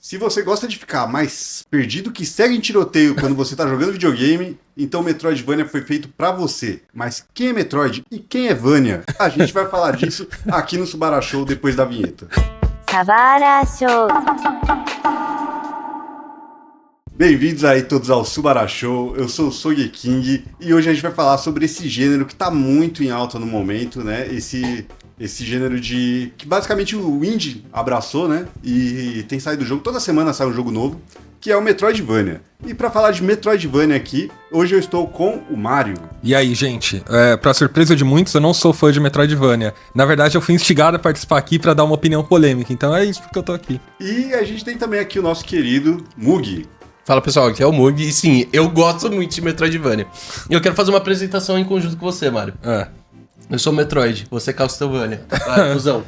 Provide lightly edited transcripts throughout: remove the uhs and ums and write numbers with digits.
Se você gosta de ficar mais perdido que segue em tiroteio quando você tá jogando videogame, então Metroidvania foi feito pra você. Mas quem é Metroid e quem é Vania? A gente vai falar disso aqui no Subara Show depois da vinheta. Subara Show. Bem-vindos aí todos ao Subara Show, eu sou o Sogeking e hoje a gente vai falar sobre esse gênero que tá muito em alta no momento, né? Esse gênero que basicamente o indie abraçou, né? E tem saído jogo, toda semana sai um jogo novo, que é o Metroidvania. E pra falar de Metroidvania aqui, hoje eu estou com o Mário. E aí, gente, pra surpresa de muitos, eu não sou fã de Metroidvania. Na verdade, eu fui instigado a participar aqui pra dar uma opinião polêmica, então é isso porque eu tô aqui. E a gente tem também aqui o nosso querido Mugi. Fala pessoal, aqui é o Mug e sim, eu gosto muito de Metroidvania. E eu quero fazer uma apresentação em conjunto com você, Mário. Eu sou o Metroid, você é Castlevania. Fusão.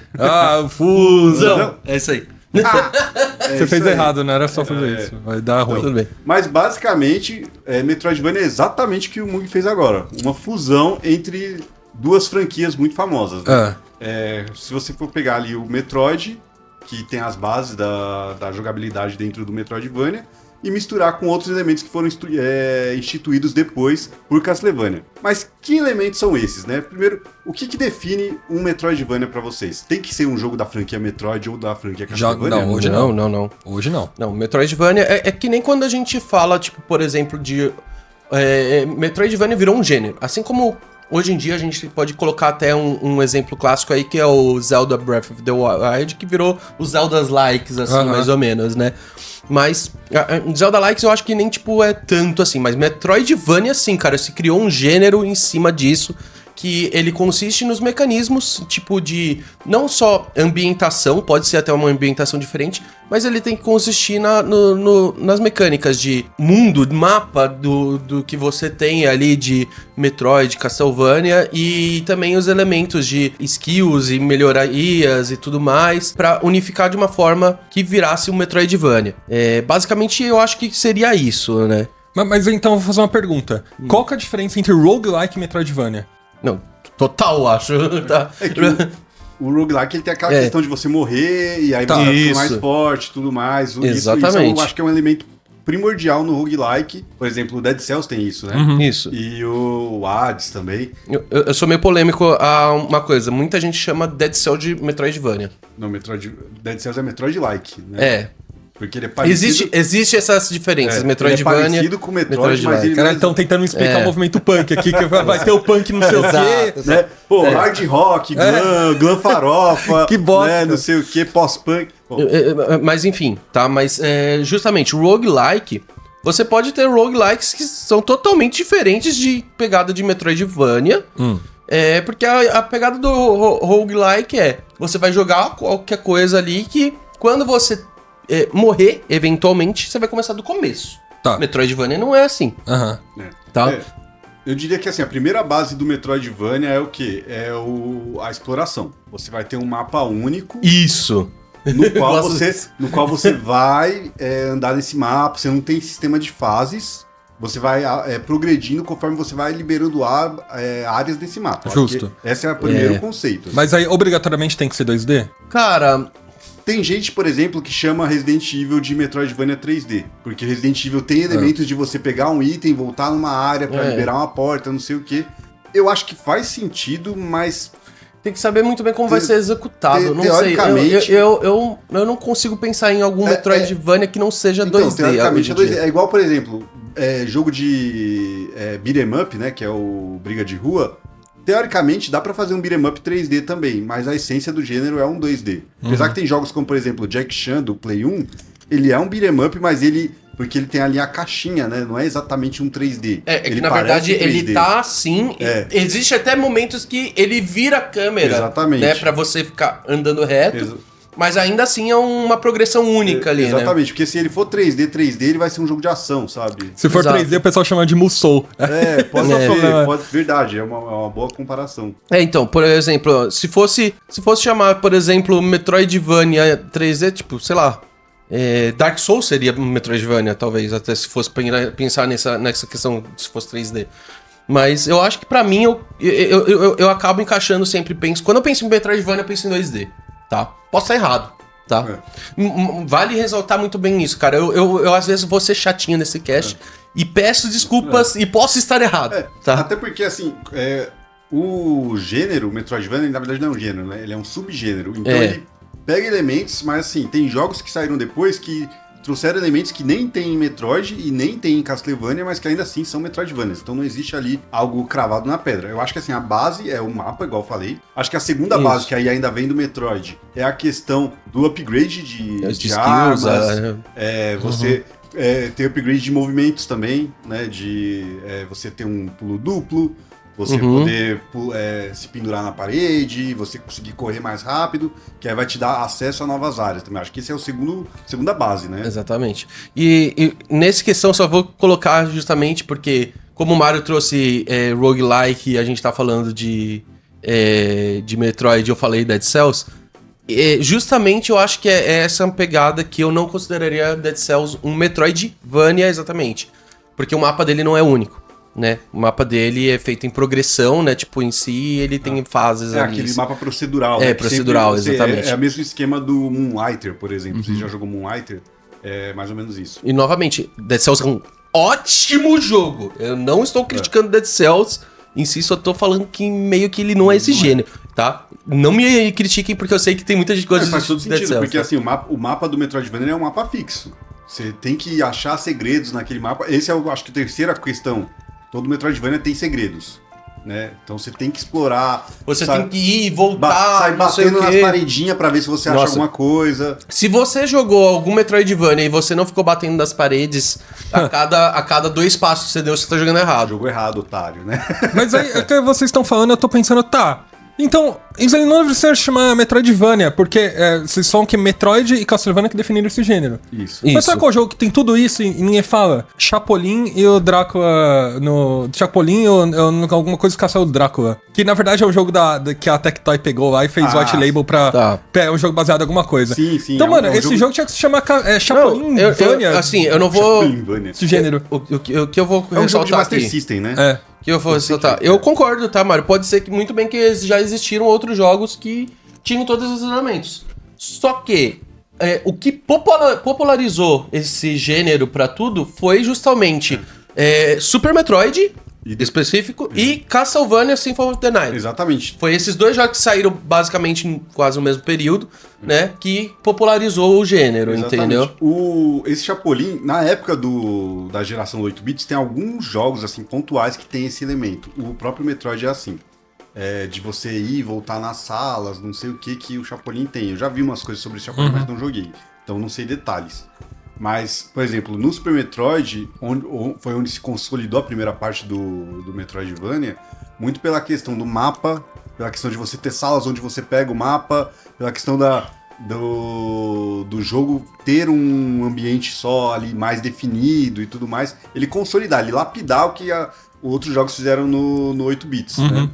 Fusão! É isso aí. Você fez errado, não era só fazer isso. Vai dar ruim. Tudo bem. Mas basicamente, Metroidvania é exatamente o que o Mugi fez agora. Uma fusão entre duas franquias muito famosas. Né? Se você for pegar ali o Metroid, que tem as bases da jogabilidade dentro do Metroidvania, e misturar com outros elementos que foram instituídos depois por Castlevania. Mas que elementos são esses, né? Primeiro, o que define um Metroidvania pra vocês? Tem que ser um jogo da franquia Metroid ou da franquia Castlevania? Não, hoje não. Hoje não. Não, Metroidvania é que nem quando a gente fala, tipo, por exemplo, de... Metroidvania virou um gênero. Assim como hoje em dia a gente pode colocar até um exemplo clássico aí, que é o Zelda Breath of the Wild, que virou os Zeldas likes, assim, mais ou menos, né? Mas Zelda likes eu acho que nem, tipo, é tanto assim. Mas Metroidvania, sim, cara, se criou um gênero em cima disso, que ele consiste nos mecanismos, tipo, de não só ambientação, pode ser até uma ambientação diferente, mas ele tem que consistir nas mecânicas de mundo, mapa do que você tem ali de Metroid, Castlevania, e também os elementos de skills e melhorias e tudo mais, pra unificar de uma forma que virasse um Metroidvania. Basicamente, eu acho que seria isso, né? Mas então, eu vou fazer uma pergunta. Qual que é a diferença entre roguelike e Metroidvania? Não, total, acho. Tá. É que o roguelike ele tem aquela questão de você morrer e aí você fica mais forte e tudo mais. Exatamente. Isso eu acho que é um elemento primordial no roguelike. Por exemplo, o Dead Cells tem isso, né? Isso. E o Hades também. Eu sou meio polêmico a uma coisa. Muita gente chama Dead Cells de Metroidvania. Não, Dead Cells é Metroid-like, né? Porque ele é parecido... Existe essas diferenças, Metroidvania... Ele é parecido com o Metroid, mas ele... Cara, estão tentando me explicar o movimento punk aqui, que vai ter o punk não sei o quê. Né? Pô, hard rock, glam farofa, que bosta. Né? Não sei o quê, pós-punk. Mas enfim, tá? Mas justamente, o roguelike... Você pode ter roguelikes que são totalmente diferentes de pegada de Metroidvania. Porque a pegada do roguelike você vai jogar qualquer coisa ali que quando você... morrer, eventualmente, você vai começar do começo. Tá. Metroidvania não é assim. Tá? Eu diria que assim, a primeira base do Metroidvania é o quê? A exploração. Você vai ter um mapa único. Isso. No qual você vai andar nesse mapa, você não tem sistema de fases. Você vai progredindo conforme você vai liberando áreas desse mapa. Justo. Esse é o primeiro conceito. Mas aí, obrigatoriamente, tem que ser 2D? Cara... Tem gente, por exemplo, que chama Resident Evil de Metroidvania 3D. Porque Resident Evil tem elementos de você pegar um item, voltar numa área pra liberar uma porta, não sei o quê. Eu acho que faz sentido, mas... Tem que saber muito bem como vai ser executado. Não teoricamente... sei. Eu não consigo pensar em algum Metroidvania que não seja 2D. Teoricamente é 2D. É igual, por exemplo, jogo de beat'em up, né? Que é o Briga de Rua. Teoricamente, dá pra fazer um beat'em up 3D também, mas a essência do gênero é um 2D. Apesar que tem jogos como, por exemplo, o Jack Chan, do Play 1, ele é um beat'em up, mas porque ele tem ali a caixinha, né? Não é exatamente um 3D. Que na verdade ele tá assim. Existe até momentos que ele vira a câmera. Exatamente. Né, pra você ficar andando reto. Mas ainda assim é uma progressão única ali, exatamente, porque se ele for 3D, ele vai ser um jogo de ação, sabe? Se for 3D, o pessoal chama de Musou. Pode ser, verdade, é uma boa comparação. Então, por exemplo, se fosse chamar, por exemplo, Metroidvania 3D, tipo, sei lá, Dark Souls seria Metroidvania, talvez, até se fosse pensar nessa questão, se fosse 3D. Mas eu acho que pra mim, eu acabo encaixando sempre, quando eu penso em Metroidvania, eu penso em 2D. Tá? Posso estar errado. tá? Vale ressaltar muito bem isso, cara. Eu às vezes vou ser chatinho nesse cast e peço desculpas e posso estar errado, tá? Até porque, assim, o gênero, o Metroidvania, na verdade não é um gênero, né? Ele é um subgênero. Então ele pega elementos, mas assim, tem jogos que saíram depois que trouxeram elementos que nem tem em Metroid e nem tem em Castlevania, mas que ainda assim são Metroidvanias. Então não existe ali algo cravado na pedra. Eu acho que assim, a base é o mapa, igual eu falei. Acho que a segunda base, que aí ainda vem do Metroid, é a questão do upgrade de skills, armas. Você tem upgrade de movimentos também, né? Você ter um pulo duplo, você poder se pendurar na parede, você conseguir correr mais rápido, que aí vai te dar acesso a novas áreas também. Acho que esse é o segunda base, né? Exatamente. E nessa questão só vou colocar justamente porque, como o Mario trouxe roguelike e a gente tá falando de Metroid, eu falei Dead Cells, justamente eu acho que é essa pegada que eu não consideraria Dead Cells um Metroidvania exatamente. Porque o mapa dele não é único. Né? O mapa dele é feito em progressão, né? Tipo, em si, ele tem fases ali. Aquele mapa procedural, né? Procedural, exatamente. É o mesmo esquema do Moonlighter, por exemplo. Você já jogou Moonlighter? É mais ou menos isso. E, novamente, Dead Cells é um ótimo jogo. Eu não estou criticando Dead Cells em si, só tô falando que meio que ele não é esse gênero, tá? Não me critiquem, porque eu sei que tem muita gente que gosta de faz todo Dead sentido, Cells. porque assim, o mapa do Metroidvania é um mapa fixo. Você tem que achar segredos naquele mapa. Esse é, acho que, a terceira questão. Todo Metroidvania tem segredos, né? Então você tem que explorar. Você tem que ir e voltar, sair batendo nas paredinhas pra ver se você acha alguma coisa. Se você jogou algum Metroidvania e você não ficou batendo nas paredes, a cada 2 passos que você deu, você tá jogando errado. Jogou errado, otário, né? Mas aí, até vocês estão falando, eu tô pensando, tá... Então, isso ele não deve ser chamar Metroidvania, porque vocês falam que Metroid e Castlevania que definiram esse gênero. Isso. Mas sabe qual jogo que tem tudo isso e ninguém fala? Chapolin e o Drácula no... Chapolin ou alguma coisa que caça o Drácula. Que na verdade é o jogo que a Tectoy pegou lá e fez white label pra... É um jogo baseado em alguma coisa. Sim, sim. Então, mano, esse jogo tinha que se chamar Chapolin-Vania. Assim, eu não vou... Esse gênero. O que eu vou ressaltar é um jogo de Master aqui. System, né? Que eu vou ressaltar. Eu concordo, tá, Mário? Pode ser que muito bem que já existiram outros jogos que tinham todos esses elementos. Só que o que popularizou esse gênero pra tudo foi justamente Super Metroid, específico, e Castlevania Symphony of the Night. Exatamente. Foi esses 2 jogos que saíram basicamente em quase o mesmo período, né? Que popularizou o gênero, entendeu? Esse Chapolin, na época da geração 8 bits, tem alguns jogos assim pontuais que tem esse elemento. O próprio Metroid é assim. De você ir e voltar nas salas, não sei o que o Chapolin tem. Eu já vi umas coisas sobre esse Chapolin, mas não joguei. Então não sei detalhes. Mas, por exemplo, no Super Metroid, foi onde se consolidou a primeira parte do Metroidvania, muito pela questão do mapa, pela questão de você ter salas onde você pega o mapa, pela questão do jogo ter um ambiente só ali mais definido e tudo mais. Ele consolidar, ele lapidar o que outros jogos fizeram no 8 bits, né?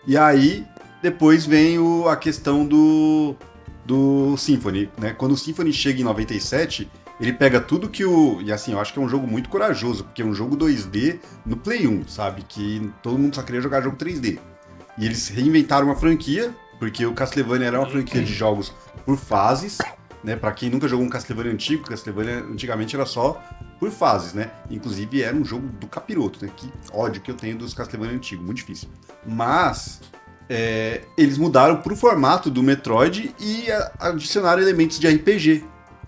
E aí, depois vem a questão do Symphony, né? Quando o Symphony chega em 97... Ele pega tudo que E assim, eu acho que é um jogo muito corajoso, porque é um jogo 2D no Play 1, sabe? Que todo mundo só queria jogar jogo 3D. E eles reinventaram uma franquia, porque o Castlevania era uma franquia de jogos por fases, né? Pra quem nunca jogou um Castlevania antigo, Castlevania antigamente era só por fases, né? Inclusive era um jogo do capiroto, né? Que ódio que eu tenho dos Castlevania antigos, muito difícil. Mas... eles mudaram pro formato do Metroid e adicionaram elementos de RPG,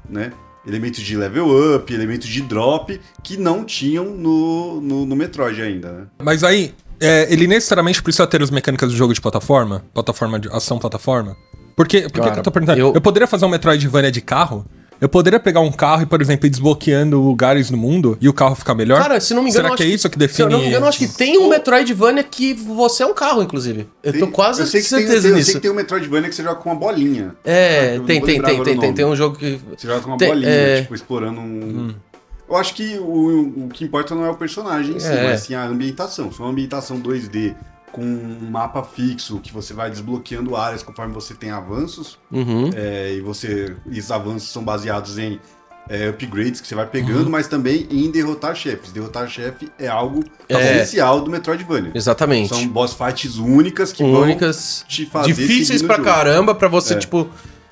né? Elementos de level up, elementos de drop, que não tinham no Metroid ainda, né? Mas aí, ele necessariamente precisa ter as mecânicas do jogo de plataforma? Plataforma de ação, plataforma? Por que que eu tô perguntando? Eu poderia fazer um Metroidvania de carro? Eu poderia pegar um carro e, por exemplo, ir desbloqueando lugares no mundo e o carro ficar melhor? Cara, se não me engano... Será que é isso que define... Se eu não me engano, acho que tem um Metroidvania que você é um carro, inclusive. Eu tô quase certeza nisso. Eu sei que tem um Metroidvania que você joga com uma bolinha. Tem um jogo que... Você joga com uma bolinha, tipo, explorando um... Eu acho que o que importa não é o personagem em si, mas sim a ambientação. Se é uma ambientação 2D com um mapa fixo, que você vai desbloqueando áreas conforme você tem avanços, e esses avanços são baseados em upgrades que você vai pegando, mas também em derrotar chefes. Derrotar chefe é algo essencial do Metroidvania. Exatamente. São boss fights únicas que vão te fazer difíceis pra caramba, pra você, tipo,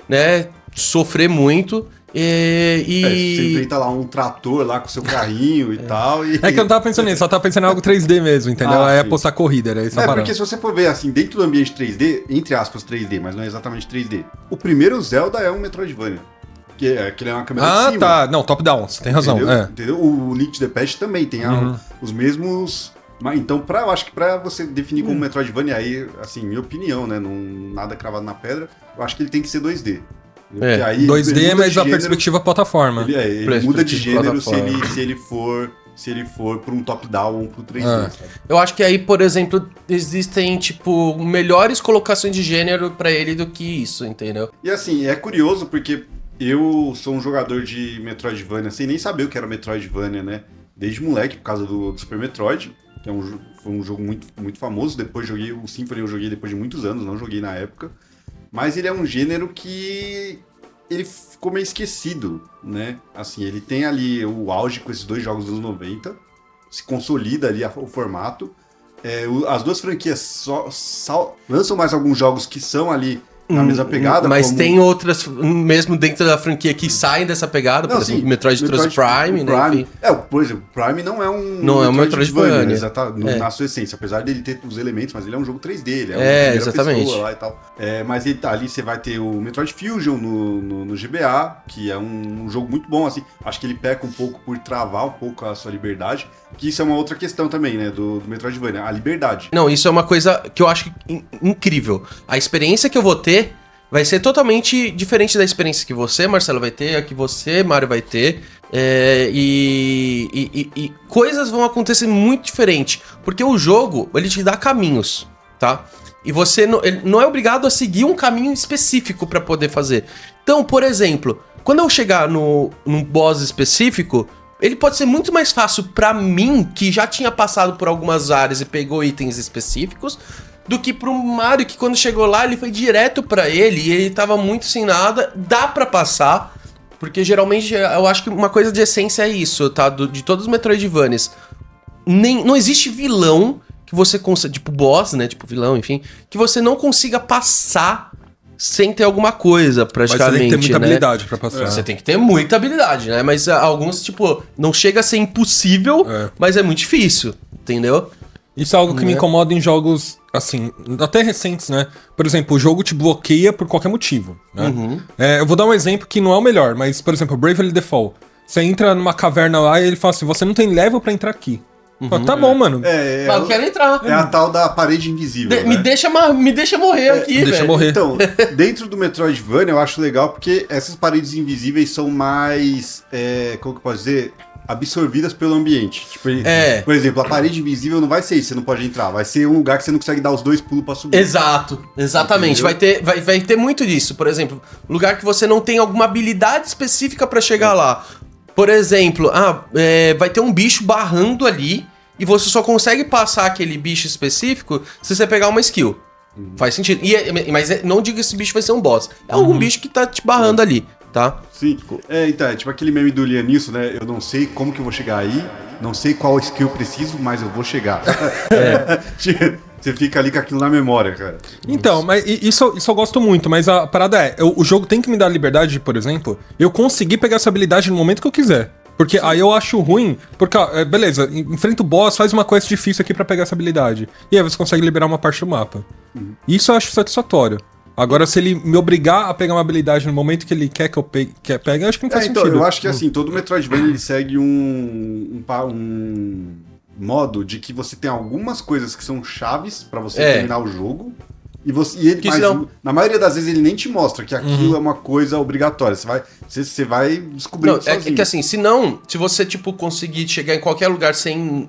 né, sofrer muito. Você enfrenta lá um trator lá com seu carrinho e tal. É que eu não tava pensando nisso, só tava pensando em algo 3D mesmo, entendeu? Aí apostar corrida, era isso. Porque se você for ver assim, dentro do ambiente 3D, entre aspas 3D, mas não é exatamente 3D, o primeiro Zelda é um Metroidvania. Que ele é uma câmera de cima. Ah, tá. Não, top-down, você tem razão. Entendeu? O Link to the Past também tem os mesmos... Então, eu acho que pra você definir como Metroidvania, aí, assim, minha opinião, né, nada cravado na pedra, eu acho que ele tem que ser 2D. Aí 2D, mas a perspectiva plataforma. Ele muda de gênero se ele for para um top-down ou para um 3D. Eu acho que aí, por exemplo, existem, tipo, melhores colocações de gênero pra ele do que isso, entendeu? E assim, é curioso porque eu sou um jogador de Metroidvania sem nem saber o que era Metroidvania, né? Desde moleque, por causa do Super Metroid, que foi um jogo muito, muito famoso. Depois joguei o Symphony, eu joguei depois de muitos anos, não joguei na época. Mas ele é um gênero que ele ficou meio esquecido, né? Assim, ele tem ali o auge com esses dois jogos dos anos 90, se consolida ali o formato. As duas franquias lançam mais alguns jogos que são ali na mesma pegada. Mas tem outras, mesmo dentro da franquia, que saem dessa pegada, por exemplo, Metroid trouxe Prime, né? Enfim. Por exemplo, Prime não é um Metroidvania. Na sua essência, apesar dele ter os elementos, mas ele é um jogo 3D, ele é uma exatamente. Pessoa lá e tal. Mas ele tá ali, você vai ter o Metroid Fusion no GBA, que é um jogo muito bom, assim. Acho que ele peca um pouco por travar um pouco a sua liberdade, que isso é uma outra questão também, né, do Metroidvania, a liberdade. Não, isso é uma coisa que eu acho incrível. A experiência que eu vou ter vai ser totalmente diferente da experiência que você, Marcelo, vai ter, a que você, Mário, vai ter. E coisas vão acontecer muito diferente. Porque o jogo, ele te dá caminhos, tá? E você ele não é obrigado a seguir um caminho específico pra poder fazer. Então, por exemplo, quando eu chegar num boss específico, ele pode ser muito mais fácil pra mim, que já tinha passado por algumas áreas e pegou itens específicos, do que pro Mario, que quando chegou lá, ele foi direto pra ele e ele tava muito sem nada. Dá pra passar, porque geralmente eu acho que uma coisa de essência é isso, tá? De todos os Metroidvanias. Não existe vilão que você consiga, tipo boss, né? Tipo vilão, enfim, que você não consiga passar sem ter alguma coisa, praticamente. Mas você tem que ter muita habilidade pra passar. Você tem que ter muita habilidade, né? Mas alguns, tipo, não chega a ser impossível, mas é muito difícil, entendeu? Isso é algo que me incomoda em jogos, assim, até recentes, né? Por exemplo, o jogo te bloqueia por qualquer motivo, né? Eu vou dar um exemplo que não é o melhor, mas, por exemplo, Bravely Default. Você entra numa caverna lá e ele fala assim, você não tem level pra entrar aqui. Tá bom, mano. Mas eu quero entrar. É a tal da parede invisível, me deixa morrer aqui, deixa velho. Morrer. Então, dentro do Metroidvania eu acho legal porque essas paredes invisíveis são mais, como que eu posso dizer, absorvidas pelo ambiente. Tipo, por exemplo, a parede invisível não vai ser isso, você não pode entrar. Vai ser um lugar que você não consegue dar os 2 pulos pra subir. Exatamente. Vai ter muito disso. Por exemplo, lugar que você não tem alguma habilidade específica pra chegar lá. Por exemplo, vai ter um bicho barrando ali e você só consegue passar aquele bicho específico se você pegar uma skill. Faz sentido. Mas não diga que esse bicho vai ser um boss. É algum bicho que tá te barrando ali, tá? Sim. Então, é tipo aquele meme do Lianisso, né? Eu não sei como que eu vou chegar aí, não sei qual skill eu preciso, mas eu vou chegar. Você fica ali com aquilo na memória, cara. Então, mas isso eu gosto muito, mas a parada o jogo tem que me dar a liberdade de, por exemplo, eu conseguir pegar essa habilidade no momento que eu quiser. Porque aí eu acho ruim, porque, beleza, enfrenta o boss, faz uma quest difícil aqui pra pegar essa habilidade. E aí você consegue liberar uma parte do mapa. Isso eu acho satisfatório. Agora, se ele me obrigar a pegar uma habilidade no momento que ele quer que eu pegue, eu acho que não faz sentido. Eu acho que assim, todo Metroidvania ele segue um modo de que você tem algumas coisas que são chaves pra você terminar o jogo. Mas na maioria das vezes ele nem te mostra que aquilo é uma coisa obrigatória. Você vai descobrindo sozinho. É que assim, se você tipo conseguir chegar em qualquer lugar sem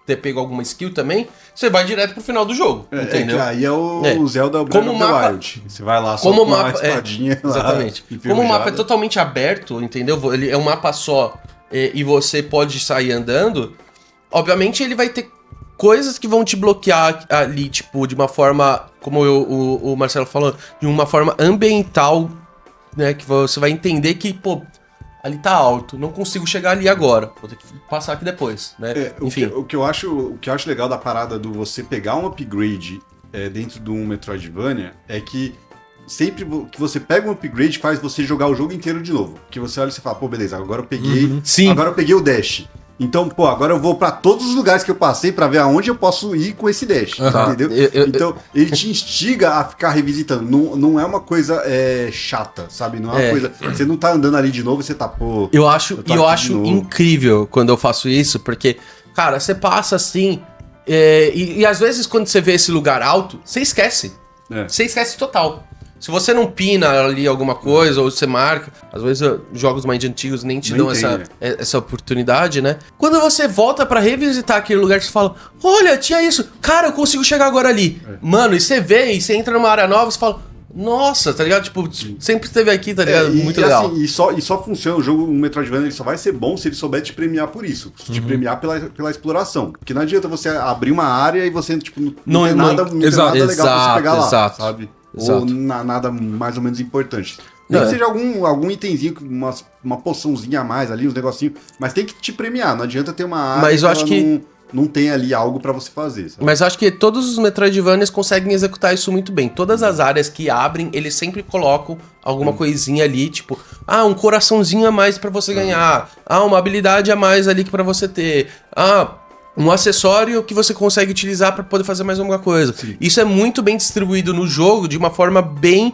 ter pego alguma skill também, você vai direto pro final do jogo, entendeu? Aí é o Zelda Breath of the Wild. Você vai lá só com uma espadinha lá. Exatamente. Como o mapa é totalmente aberto, entendeu? Ele é um mapa só e você pode sair andando, obviamente ele vai ter coisas que vão te bloquear ali, tipo, de uma forma, como o Marcelo falou, de uma forma ambiental, né? Que você vai entender que, pô, ali tá alto, não consigo chegar ali agora, vou ter que passar aqui depois, né? Enfim. O que eu acho legal da parada do você pegar um upgrade dentro de um Metroidvania é que sempre que você pega um upgrade, faz você jogar o jogo inteiro de novo. Porque você olha e você fala, pô, beleza, agora eu peguei. Sim. Agora eu peguei o dash. Então, pô, agora eu vou pra todos os lugares que eu passei pra ver aonde eu posso ir com esse dash, entendeu? Então, ele te instiga a ficar revisitando. Não é uma coisa chata, sabe? Não é uma coisa... Você não tá andando ali de novo e você tá, pô... Eu acho incrível quando eu faço isso, porque, cara, você passa assim... E às vezes quando você vê esse lugar alto, você esquece. Você esquece total. Se você não pina ali alguma coisa, ou você marca, às vezes jogos mais antigos nem te dão essa oportunidade, né? Quando você volta pra revisitar aquele lugar, você fala, olha, tinha isso, cara, eu consigo chegar agora ali. Mano, e você vê, e você entra numa área nova, você fala, nossa, tá ligado? Tipo, sempre esteve aqui, tá ligado? Muito legal. Assim, e só funciona o jogo, um Metroidvania, ele só vai ser bom se ele souber te premiar por isso. Te premiar pela exploração. Porque não adianta você abrir uma área e você, tipo, não tem nada legal pra você pegar lá, sabe? Exato. Ou nada mais ou menos importante. Nem que seja algum itemzinho, uma poçãozinha a mais ali, uns negocinhos, mas tem que te premiar, não adianta ter uma área mas eu acho que não tem ali algo pra você fazer. Sabe? Mas eu acho que todos os Metroidvanias conseguem executar isso muito bem. Todas as áreas que abrem, eles sempre colocam alguma coisinha ali, tipo, um coraçãozinho a mais pra você ganhar, uma habilidade a mais ali pra você ter, um acessório que você consegue utilizar para poder fazer mais alguma coisa. Sim. Isso é muito bem distribuído no jogo de uma forma bem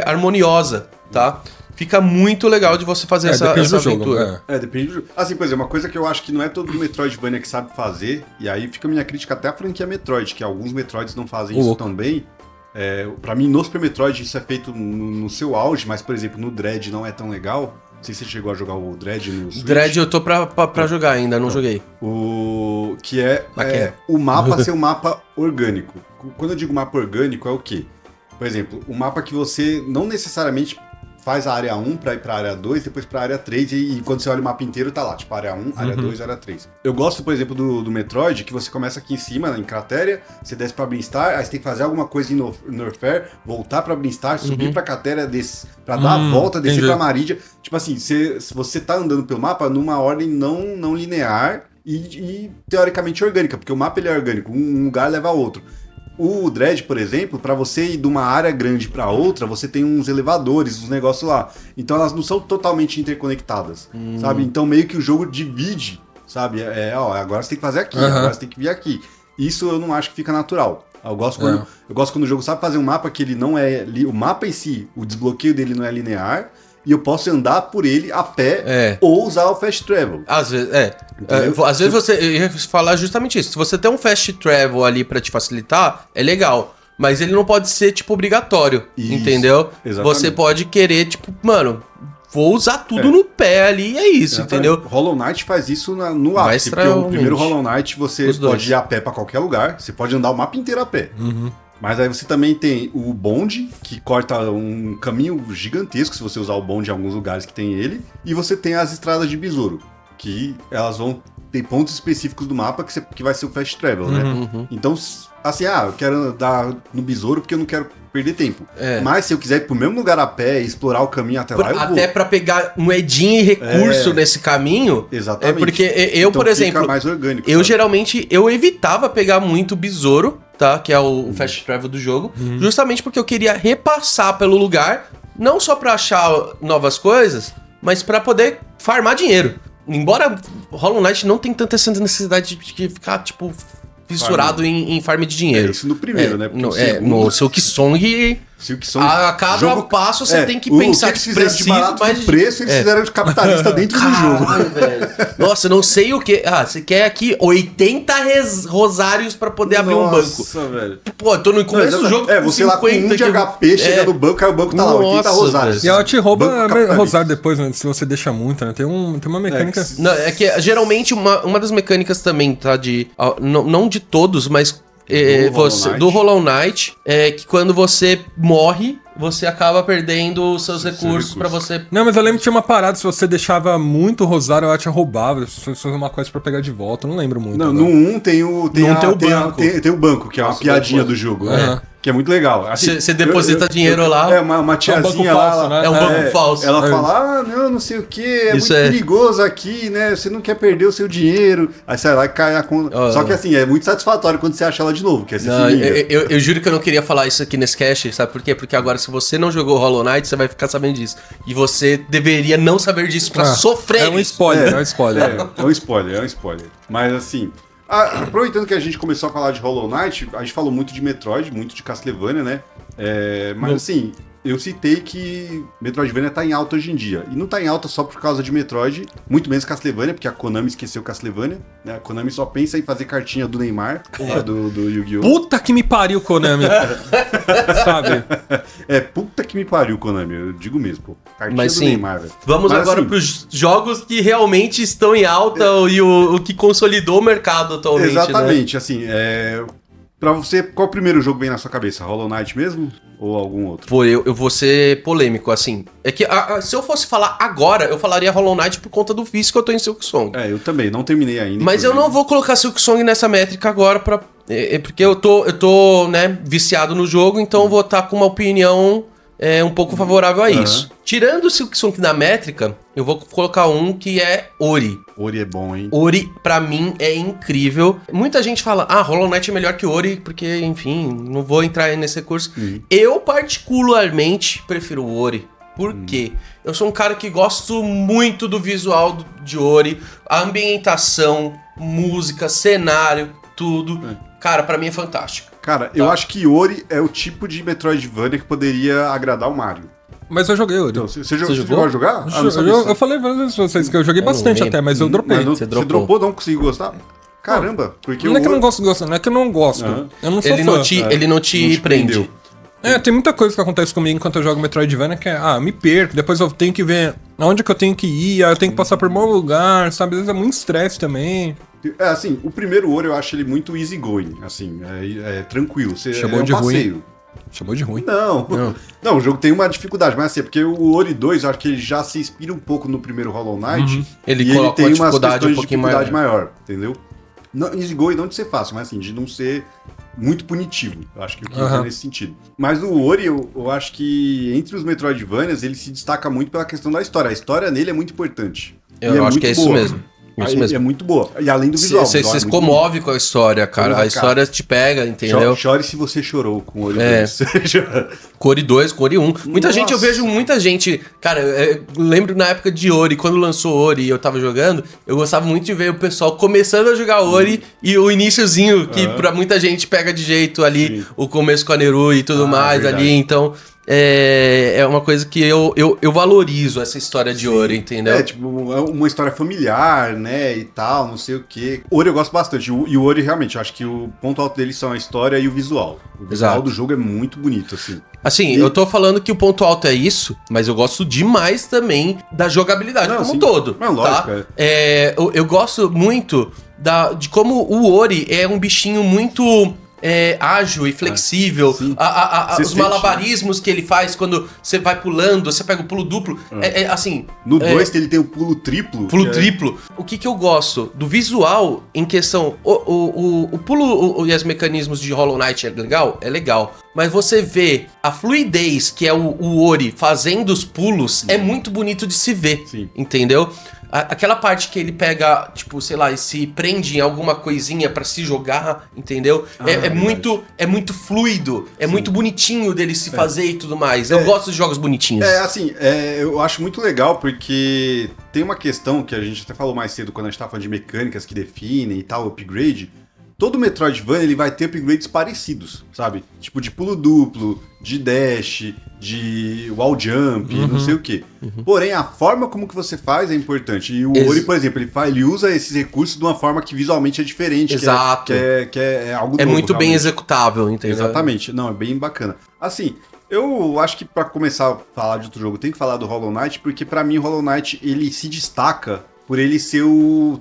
harmoniosa, tá? Fica muito legal de você fazer essa aventura. Depende do jogo. Assim, por exemplo, uma coisa que eu acho que não é todo Metroidvania que sabe fazer, e aí fica a minha crítica até à franquia Metroid, que alguns Metroids não fazem isso tão bem. Pra mim, no Super Metroid, isso é feito no seu auge, mas, por exemplo, no Dread não é tão legal. Não sei se você chegou a jogar o Dread no Switch. Dread eu tô pra jogar ainda, não joguei. Que o mapa ser um mapa orgânico. Quando eu digo mapa orgânico, é o quê? Por exemplo, um mapa que você não necessariamente faz a área 1 pra ir pra área 2, depois pra área 3, e quando você olha o mapa inteiro, tá lá, tipo, área 1, área 2, área 3. Eu gosto, por exemplo, do Metroid, que você começa aqui em cima, em Cratéria, você desce pra Brinstar, aí você tem que fazer alguma coisa em Norfair, voltar pra Brinstar, subir pra Cratéria, pra dar a volta, descer pra Maridia. Tipo assim, se você tá andando pelo mapa numa ordem não linear e teoricamente orgânica, porque o mapa ele é orgânico, um lugar leva a outro. O Dread, por exemplo, pra você ir de uma área grande pra outra, você tem uns elevadores, uns negócios lá. Então elas não são totalmente interconectadas, sabe? Então meio que o jogo divide, sabe? Agora você tem que fazer aqui, agora você tem que vir aqui. Isso eu não acho que fica natural. Eu gosto quando o jogo sabe fazer um mapa que ele não é... O mapa em si, o desbloqueio dele não é linear, e eu posso andar por ele a pé ou usar o Fast Travel. Às vezes, às vezes você... Eu ia falar justamente isso. Se você tem um Fast Travel ali pra te facilitar, é legal. Mas ele não pode ser, tipo, obrigatório, entendeu? Exatamente. Você pode querer, tipo, mano... Vou usar tudo no pé ali e é isso, entendeu? Hollow Knight faz isso no ápice, porque o primeiro Hollow Knight você pode ir a pé pra qualquer lugar, você pode andar o mapa inteiro a pé. Mas aí você também tem o bonde, que corta um caminho gigantesco se você usar o bonde em alguns lugares que tem ele, e você tem as estradas de besouro, que elas vão ter pontos específicos do mapa que vai ser o Fast Travel, né? Então, assim, eu quero andar no besouro porque eu não quero perder tempo. Mas se eu quiser ir pro mesmo lugar a pé e explorar o caminho até lá, eu vou. Até pra pegar moedinha e recurso nesse caminho. Exatamente. Porque eu, então, por exemplo, mais orgânico, eu geralmente evitava pegar muito besouro, tá? Que é o Fast Travel do jogo. Justamente porque eu queria repassar pelo lugar, não só pra achar novas coisas, mas pra poder farmar dinheiro. Embora Hollow Knight não tem tanta essa necessidade de ficar, tipo, fissurado em farm de dinheiro. Isso no primeiro, né? No Silksong, a cada passo você tem que pensar que eles fizeram de barato mais de preço, eles fizeram de capitalista dentro do jogo. Velho. Nossa, não sei o que. Você quer aqui 80 rosários pra poder abrir um banco. Nossa, velho. Pô, eu tô no começo do jogo com você lá com 1 de HP, chega no banco, aí o banco tá lá, 80 rosários. E ela te rouba rosário depois, né? Se você deixa muito, né? Tem uma mecânica... Não, é que geralmente uma das mecânicas também, tá? Não de todos, mas... do Hollow Knight, que quando você morre, você acaba perdendo os seus recursos pra você... Não, mas eu lembro que tinha uma parada, se você deixava muito rosário, ela te roubava, se você fazia uma coisa pra pegar de volta, eu não lembro muito. Não, no 1 tem o banco, que é uma piadinha do jogo. Que é muito legal. Assim, você deposita dinheiro lá. É, uma tiazinha lá. Falso, né? É um banco falso. Ela fala, não sei o que, é Isso muito perigoso aqui, né? Você não quer perder o seu dinheiro. Aí sai lá e cai na conta. Só que assim, é muito satisfatório quando você acha ela de novo, que é não, eu juro que eu não queria falar isso aqui nesse cast, sabe por quê? Porque agora, se você não jogou Hollow Knight, você vai ficar sabendo disso. E você deveria não saber disso pra sofrer. É um spoiler, é um spoiler. É um spoiler. Mas assim... aproveitando que a gente começou a falar de Hollow Knight, a gente falou muito de Metroid, muito de Castlevania, né? Mas assim, eu citei que Metroidvania tá em alta hoje em dia. E não tá em alta só por causa de Metroid, muito menos Castlevania, porque a Konami esqueceu Castlevania, né? A Konami só pensa em fazer cartinha do Neymar, lá do Yu-Gi-Oh! Puta que me pariu, Konami. Sabe? Puta que me pariu, Konami, eu digo mesmo, pô. Cartinha Mas do sim, Neymar, velho. Vamos agora pros jogos que realmente estão em alta e o que consolidou o mercado atualmente, exatamente, né? Assim, pra você, qual o primeiro jogo vem na sua cabeça? Hollow Knight mesmo? Ou algum outro? Pô, eu vou ser polêmico, assim. É que se eu fosse falar agora, eu falaria Hollow Knight por conta do vício que eu tô em Silksong. Eu também, não terminei ainda. Mas eu não vou colocar Silksong nessa métrica agora, porque eu tô, né, viciado no jogo, então eu vou estar com uma opinião um pouco favorável a isso. Tirando o Silksong da métrica, eu vou colocar um que é Ori. Ori é bom, hein? Ori, pra mim, é incrível. Muita gente fala, Hollow Knight é melhor que Ori, porque, enfim, não vou entrar nesse recurso. Eu, particularmente, prefiro o Ori. Por quê? Eu sou um cara que gosto muito do visual de Ori, a ambientação, música, cenário, tudo. Cara, pra mim é fantástico. Cara, eu acho que Ori é o tipo de Metroidvania que poderia agradar o Mario. Mas eu joguei Ori. Então, você jogou a jogar? Eu falei várias vezes pra vocês que eu joguei bastante até, mas eu dropei. Você dropou, não conseguiu gostar? Caramba, porque não é que eu não gosto de gostar, não é que eu não gosto. Eu não sou fã. Ele não te prende. Tem muita coisa que acontece comigo enquanto eu jogo Metroidvania que me perco, depois eu tenho que ver aonde que eu tenho que ir, eu tenho que passar por um bom lugar, sabe? Às vezes é muito estresse também. Assim, o primeiro Ori eu acho ele muito easygoing, assim, tranquilo. Chamou de passeio. ruim. Chamou de ruim. Não, o jogo tem uma dificuldade, mas assim, porque o Ori 2, eu acho que ele já se inspira um pouco no primeiro Hollow Knight. Ele tem uma dificuldade um pouquinho maior, entendeu? Easygoing não de ser fácil, mas assim, de não ser muito punitivo. Eu acho que eu quis dizer nesse sentido. Mas o Ori, eu acho que entre os Metroidvanias, ele se destaca muito pela questão da história. A história nele é muito importante. Eu acho que é isso mesmo. É muito boa. E além do visual. Você se comove com a história, cara. A história te pega, entendeu? Chore se você chorou com o Ori 2. Com Ori 2, com Ori 1. Eu vejo muita gente... Cara, eu lembro na época de Ori, quando lançou Ori e eu tava jogando, eu gostava muito de ver o pessoal começando a jogar Ori e o iniciozinho, que pra muita gente pega de jeito ali, o começo com a Neru e tudo mais verdade. Ali, então... É uma coisa que eu valorizo essa história de Ori, entendeu? Tipo, uma história familiar, né, e tal, não sei o quê. Ori eu gosto bastante, e o Ori realmente, eu acho que o ponto alto dele são a história e o visual. O visual do jogo é muito bonito, assim. Assim, eu tô falando que o ponto alto é isso, mas eu gosto demais também da jogabilidade como um todo, lógico, tá? Eu gosto muito de como o Ori é um bichinho muito... ágil e flexível, os malabarismos que ele faz quando você vai pulando, você pega o pulo duplo, assim... No 2 ele tem o pulo triplo. Pulo triplo. O que eu gosto? Do visual em questão... O pulo e os mecanismos de Hollow Knight é legal, mas você vê a fluidez que é o Ori fazendo os pulos, é muito bonito de se ver, entendeu? Aquela parte que ele pega, tipo, sei lá, e se prende em alguma coisinha pra se jogar, entendeu? É muito fluido, muito bonitinho dele se fazer e tudo mais. Eu gosto de jogos bonitinhos. Eu acho muito legal porque tem uma questão que a gente até falou mais cedo quando a gente tava falando de mecânicas que definem e tal, upgrade. Todo Metroidvania ele vai ter upgrades parecidos, sabe? Tipo de pulo duplo, de dash, de wall jump, não sei o quê. Porém, a forma como que você faz é importante. E o Ori, por exemplo, ele usa esses recursos de uma forma que visualmente é diferente. Exato. Que é algo novo. É muito bem executável, entendeu? Exatamente. Não, é bem bacana. Assim, eu acho que pra começar a falar de outro jogo, tem que falar do Hollow Knight, porque pra mim o Hollow Knight, ele se destaca por ele ser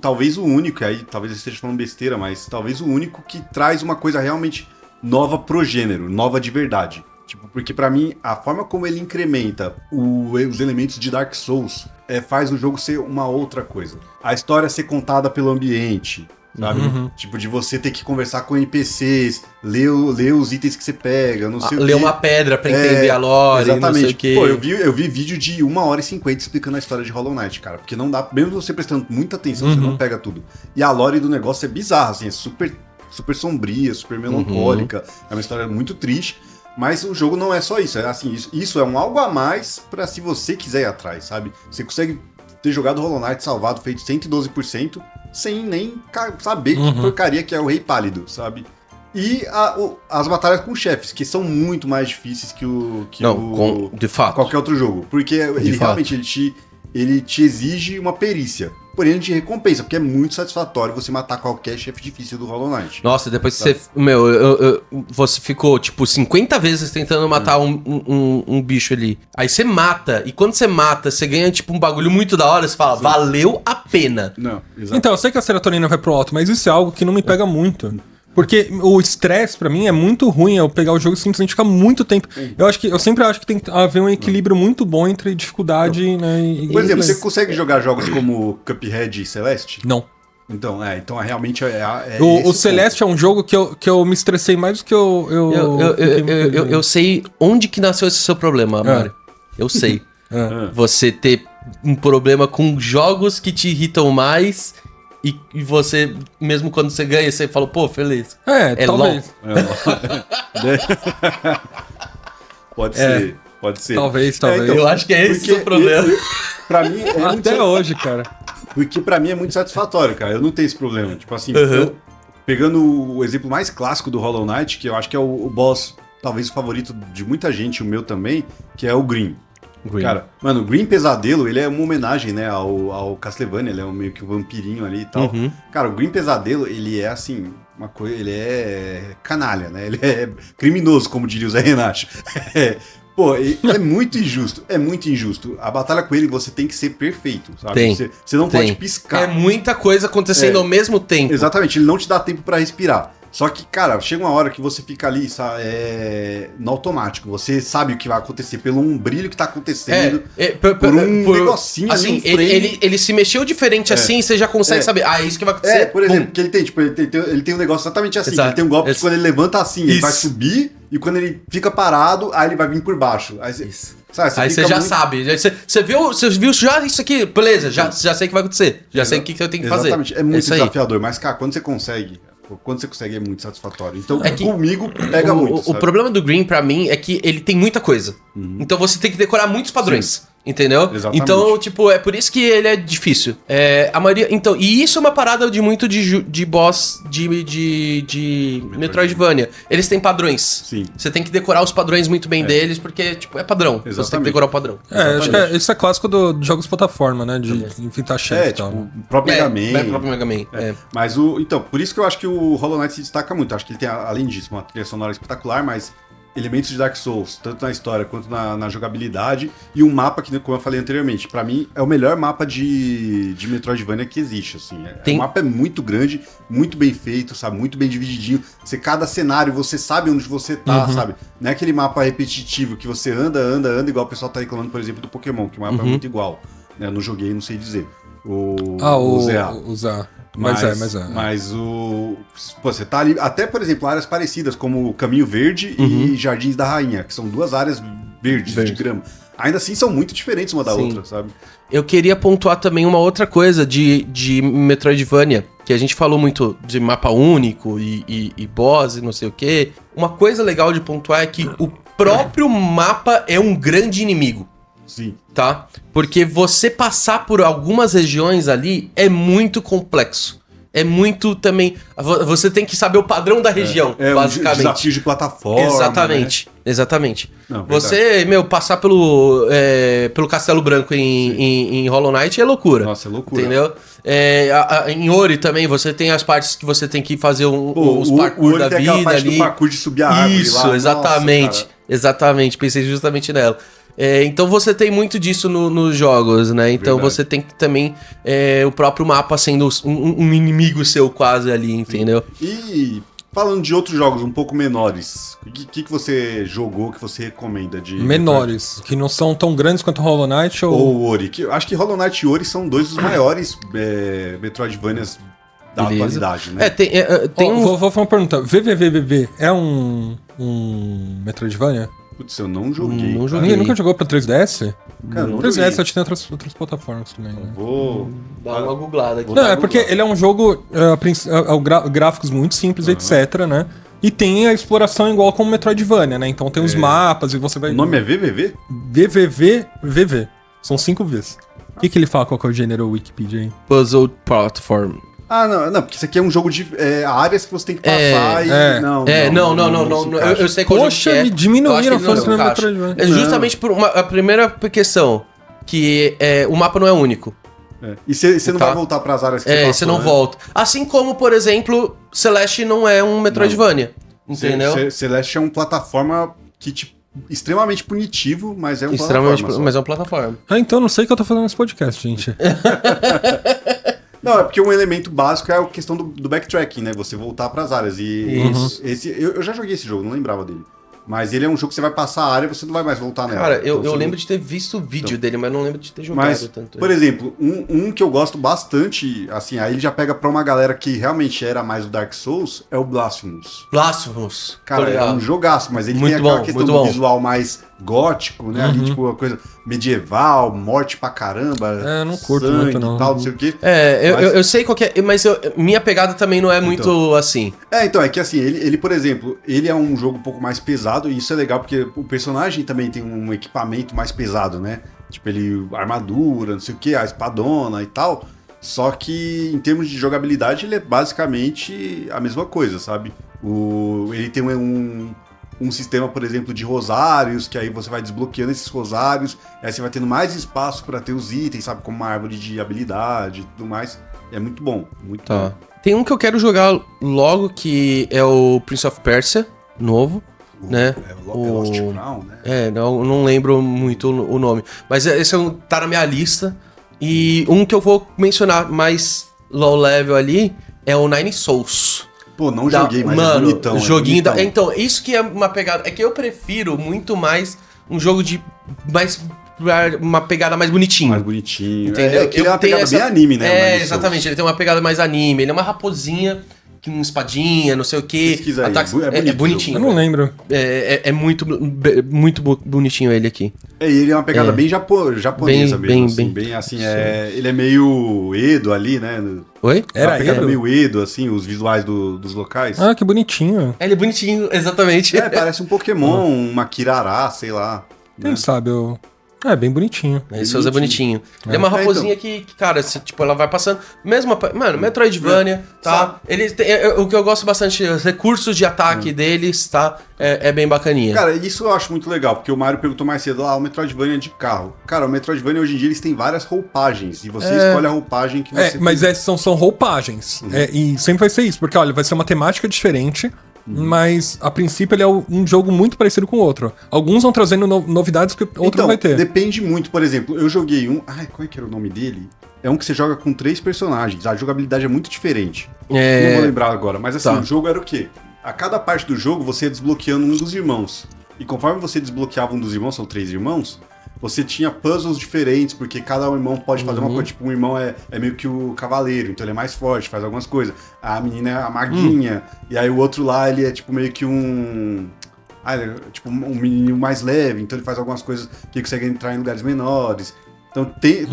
talvez o único, aí talvez eu esteja falando besteira, mas talvez o único que traz uma coisa realmente nova pro gênero, nova de verdade. Tipo, porque pra mim, a forma como ele incrementa os elementos de Dark Souls faz o jogo ser uma outra coisa. A história ser contada pelo ambiente, sabe? Tipo, de você ter que conversar com NPCs, ler os itens que você pega, não sei o quê. Ler uma pedra pra entender a lore, exatamente. não sei o quê. Pô, eu vi vídeo de 1h50 explicando a história de Hollow Knight, cara. Porque não dá, mesmo você prestando muita atenção, você não pega tudo. E a lore do negócio é bizarra, assim, é super sombria, super melancólica. É uma história muito triste. Mas o jogo não é só isso. É assim, isso é um algo a mais pra se você quiser ir atrás, sabe? Você consegue ter jogado Hollow Knight salvado, feito 112%, sem nem saber que porcaria que é o Rei Pálido, sabe? E as batalhas com chefes, que são muito mais difíceis de fato. qualquer outro jogo. Porque realmente ele te exige uma perícia. Porém, ele te recompensa, porque é muito satisfatório você matar qualquer chefe difícil do Hollow Knight. Nossa, depois que você... você ficou, tipo, 50 vezes tentando matar um bicho ali. Aí você mata, e quando você mata, você ganha, tipo, um bagulho muito da hora, você fala, valeu a pena. Não, exatamente. Então, eu sei que a serotonina vai pro alto, mas isso é algo que não me pega muito. Porque o estresse, pra mim, é muito ruim eu pegar o jogo e simplesmente ficar muito tempo. Eu sempre acho que tem que haver um equilíbrio muito bom entre dificuldade, né? Por exemplo, você consegue jogar jogos como Cuphead e Celeste? Não. Então realmente o Celeste é um jogo que eu me estressei mais do que eu sei onde que nasceu esse seu problema, Mário. Eu sei. Você ter um problema com jogos que te irritam mais... E você, mesmo quando você ganha, você fala, pô, feliz. Talvez. Pode ser. Talvez. Então, eu acho que é esse o problema. Pra mim é até hoje, cara. Porque pra mim é muito satisfatório, cara. Eu não tenho esse problema. Tipo assim, pegando o exemplo mais clássico do Hollow Knight, que eu acho que é o boss, talvez o favorito de muita gente, o meu também, que é o Green. Cara, mano, o Green Pesadelo, ele é uma homenagem, né, ao Castlevania, ele é meio que um vampirinho ali e tal. Cara, o Green Pesadelo, ele é assim, uma coisa, ele é canalha, né, ele é criminoso, como diria o Zé Renato. Pô, é muito injusto, A batalha com ele, você tem que ser perfeito, sabe? Você não pode piscar. É muita coisa acontecendo ao mesmo tempo. Exatamente, ele não te dá tempo pra respirar. Só que, cara, chega uma hora que você fica ali, sabe, no automático. Você sabe o que vai acontecer pelo um brilho que tá acontecendo, por um negocinho assim, ali, um frame. Ele se mexeu diferente assim, você já consegue saber. É isso que vai acontecer. Por exemplo, que ele tem, tipo, ele tem um negócio exatamente assim. Ele tem um golpe que quando ele levanta assim, ele vai subir, e quando ele fica parado, aí ele vai vir por baixo. Aí você já sabe. Você viu já isso aqui, beleza, já sei o que vai acontecer. Já sei o que eu tenho que fazer. Exatamente, é muito desafiador, mas, cara, quando você consegue é muito satisfatório. Então, comigo, pega muito. O problema do Green, pra mim, é que ele tem muita coisa. Então você tem que decorar muitos padrões. Sim. Entendeu? Exatamente. Então, tipo, é por isso que ele é difícil. A maioria... Então, e isso é uma parada de muito de boss de Metroidvania. Eles têm padrões. Sim. Você tem que decorar os padrões muito bem deles, porque, tipo, é padrão. Exatamente. Você tem que decorar o padrão. Acho que isso é clássico de jogos plataforma, né? De enfrentar chefe e tal. Tipo, o próprio Mega Man. O próprio Mega Man. Mas então, por isso que eu acho que o Hollow Knight se destaca muito. Acho que ele tem, além disso, uma trilha sonora espetacular, mas elementos de Dark Souls, tanto na história quanto na jogabilidade, e um mapa que, como eu falei anteriormente, pra mim é o melhor mapa de Metroidvania que existe, assim. O mapa é muito grande, muito bem feito, sabe? Muito bem divididinho. Cada cenário, você sabe onde você tá, sabe? Não é aquele mapa repetitivo que você anda, igual o pessoal tá reclamando, por exemplo, do Pokémon, que o mapa é muito igual. Né? Eu não joguei, não sei dizer. O ZA. Mas você tá ali, até, por exemplo, áreas parecidas, como o Caminho Verde e Jardins da Rainha, que são duas áreas verdes de grama. Ainda assim, são muito diferentes uma da outra, sabe? Eu queria pontuar também uma outra coisa de Metroidvania, que a gente falou muito de mapa único e boss e não sei o quê. Uma coisa legal de pontuar é que o próprio mapa é um grande inimigo. Sim. Tá? Porque você passar por algumas regiões ali é muito complexo. É muito também... Você tem que saber o padrão da região, basicamente. Desafios de plataforma. Exatamente. Não, você, passar pelo Castelo Branco em Hollow Knight é loucura. Nossa, é loucura. Entendeu? Em Ori também, você tem as partes que você tem que fazer os parkour da vida ali. Parte do parkour de subir a árvore. Isso, exatamente. Nossa, exatamente, pensei justamente nela. Então você tem muito disso nos jogos, né? Então você tem que também o próprio mapa sendo um inimigo seu quase ali, entendeu? E falando de outros jogos um pouco menores, o que você jogou que você recomenda de... Menores, que não são tão grandes quanto Hollow Knight ou... Ou Ori. Acho que Hollow Knight e Ori são dois dos maiores Metroidvanias da atualidade, né? Vou fazer uma pergunta. VVVVV é um Metroidvania? Putz, eu não joguei. Ninguém nunca jogou pra 3DS? Cara, não 3DS só tinha outras plataformas também, né? Vou dar uma googlada aqui. Não, é porque ele é um jogo gráficos muito simples, etc, né? E tem a exploração igual como Metroidvania, né? Então tem os mapas e você vai... O nome é VVV? VVVVV. São 5 Vs. O que ele fala? Qual que é o gênero Wikipedia aí? Puzzle Platform. Ah, não, porque isso aqui é um jogo de áreas que você tem que passar Não. Eu sei qual jogo que é. Me diminuíram a força do Metroidvania. É justamente por a primeira questão, que o mapa não é único. E você não vai voltar pras áreas que você passou, você não volta. Assim como, por exemplo, Celeste não é um Metroidvania. Entendeu? Celeste é uma plataforma que, tipo, extremamente punitivo, mas é um plataforma. Mas é uma plataforma. Então não sei o que eu tô fazendo nesse podcast, gente. Não, é porque um elemento básico é a questão do backtracking, né? Você voltar pras áreas. Eu já joguei esse jogo, não lembrava dele. Mas ele é um jogo que você vai passar a área e você não vai mais voltar nela. Cara, eu lembro de ter visto o vídeo dele, mas não lembro de ter jogado tanto. Por exemplo, um que eu gosto bastante, assim, aí ele já pega pra uma galera que realmente era mais o Dark Souls, é o Blasphemous. Cara, é um jogaço, mas ele tem aquela questão do visual mais gótico, né? Ali, tipo, uma coisa medieval, morte pra caramba. Eu não curto muito, não. Tal, não sei o quê. Eu sei qual que é, mas minha pegada também não é muito assim. Então, é que assim, ele, por exemplo, ele é um jogo um pouco mais pesado, e isso é legal porque o personagem também tem um equipamento mais pesado, né? Tipo, armadura, não sei o quê, a espadona e tal. Só que, em termos de jogabilidade, ele é basicamente a mesma coisa, sabe? Ele tem um sistema, por exemplo, de rosários, que aí você vai desbloqueando esses rosários, aí você vai tendo mais espaço para ter os itens, sabe? Como uma árvore de habilidade e tudo mais. É muito bom, muito bom. Tem um que eu quero jogar logo, que é o Prince of Persia, novo, né? Lost Crown, né? Não lembro muito o nome. Mas esse tá na minha lista. E um que eu vou mencionar mais low level ali é o Nine Souls. Pô, não joguei, mas é bonitão. Joguinho bonitão. Então, isso que é uma pegada... É que eu prefiro muito mais um jogo de... uma pegada mais bonitinha. Mais bonitinho. Entendeu? Ele é uma pegada bem anime, né? Exatamente. Ele tem uma pegada mais anime. Ele é uma raposinha, com uma espadinha, não sei o quê. Pesquisa aí. É bonitinho. Eu não lembro. É muito bonitinho ele aqui. Ele é uma pegada bem japonesa mesmo. Bem assim, ele é meio Edo ali, né? Oi? Era uma pegada meio Edo, assim, os visuais dos locais. Ah, que bonitinho. Ele é bonitinho, exatamente. Parece um Pokémon, uma Kirará, sei lá. Quem sabe eu... É, bem bonitinho. Esse é bonitinho. Ele é uma raposinha que, cara, tipo, ela vai passando... Mano, Metroidvania, tá? Eles o que eu gosto bastante, os recursos de ataque deles, tá? É bem bacaninha. Cara, isso eu acho muito legal, porque o Mario perguntou mais cedo, o Metroidvania de carro. Cara, o Metroidvania hoje em dia eles têm várias roupagens, e você escolhe a roupagem que você... Mas são roupagens. E sempre vai ser isso, porque, olha, vai ser uma temática diferente... Mas, a princípio, ele é um jogo muito parecido com o outro. Alguns vão trazendo novidades que o outro não vai ter. Depende muito. Por exemplo, eu joguei um... qual é que era o nome dele? É um que você joga com 3 personagens. A jogabilidade é muito diferente. Não vou lembrar agora. Mas assim, o jogo era o quê? A cada parte do jogo, você ia desbloqueando um dos irmãos. E conforme você desbloqueava um dos irmãos, são 3 irmãos... Você tinha puzzles diferentes, porque cada irmão pode fazer uma coisa. Tipo, um irmão é meio que o cavaleiro, então ele é mais forte, faz algumas coisas. A menina é a maguinha, e aí o outro lá, ele é tipo meio que tipo, um menino mais leve, então ele faz algumas coisas que consegue entrar em lugares menores. Então tem...